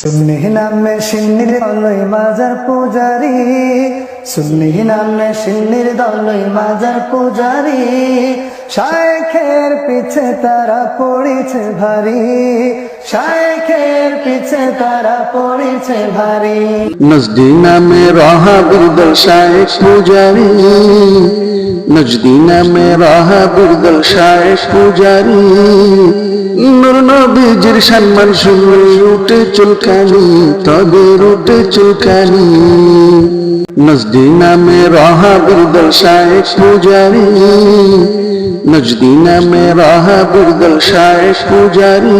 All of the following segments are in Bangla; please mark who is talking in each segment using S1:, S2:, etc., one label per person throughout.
S1: সুন্নি নামে সিন্নির দলই মাজার পূজারি, সুন্নি নামে সিন্নির দলই মাজার পূজারি, শায়েখের পিছে তারা পড়েছে ভারী, শায়েখের পিছে তারা পড়েছে ভারী।
S2: নজদি নামে রাহাবীর দল শায়েখ পূজারি, নজদি নামে রাহাবীর দল শায়েখ পূজারি, নূর নবীজির সম্মান শুনলে উঠে চুলকানি, তাদের উঠে চুলকানি। নজদি নামে রাহাবীর দল শায়েখ পূজারি, নজদি নামে রাহাবীর দল শায়েখ পূজারি,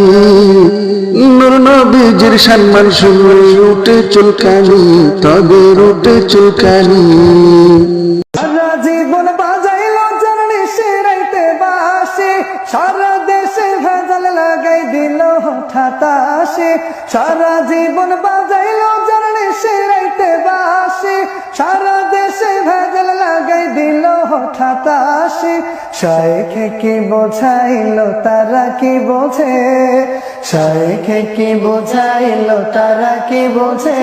S2: নূর নবীজির সম্মান শুনলে উঠে চুলকানি, তাদের উঠে চুলকানি।
S1: সারা জীবন বাজাইলো জানি সেরাইতে বাসি, সারা দেশে ভেজাল লাগাই দিল হঠাৎ আসি, সারা জীবন বাজাইলো জানি সেরাইতে বাসি, সারা দেশে ভেজাল লাগাই দিল হঠাৎ আসি। শায়েখে কি বোঝাইলো তারা কি বোঝে, শায়েখে কি বোঝাইলো তারা কি বোঝে,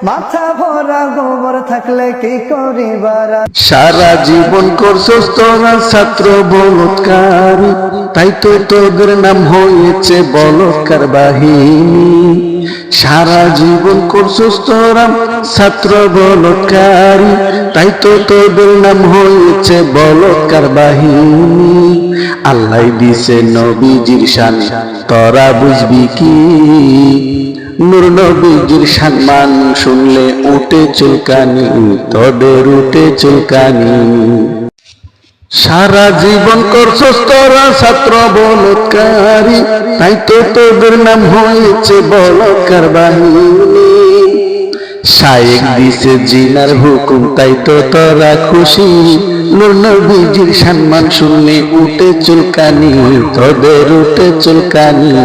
S1: মাথা ভরা গোবর থাকলে কি করিবার।
S2: সারা জীবন করছস তোরা ছাত্র বলৎকারী, তাই তো তোদের নাম হয়েছে বলৎকার বাহিনী। সারা জীবন করছস তোরা ছাত্র বলৎকারী, তাই তো তোদের নাম হয়েছে বলৎকার বাহিনী। আল্লাহ দিছে নবীজির শান, তোরা বুঝবি কি? নূর নবীজির সম্মান শুনলে উঠে চুলকানি, তোদের উঠে চুলকানি। সারা জীবন করছস তোরা ছাত্র বলৎকারী, তাই তো তোদের নাম হয়েছে বলৎকার বাহিনী। শায়েখ দিছে জিনার হুকুম, তাই তো তোরা খুশি। নূর নবীজির সম্মান শুনলে উঠে চুলকানি, তোদের উঠে চুলকানি।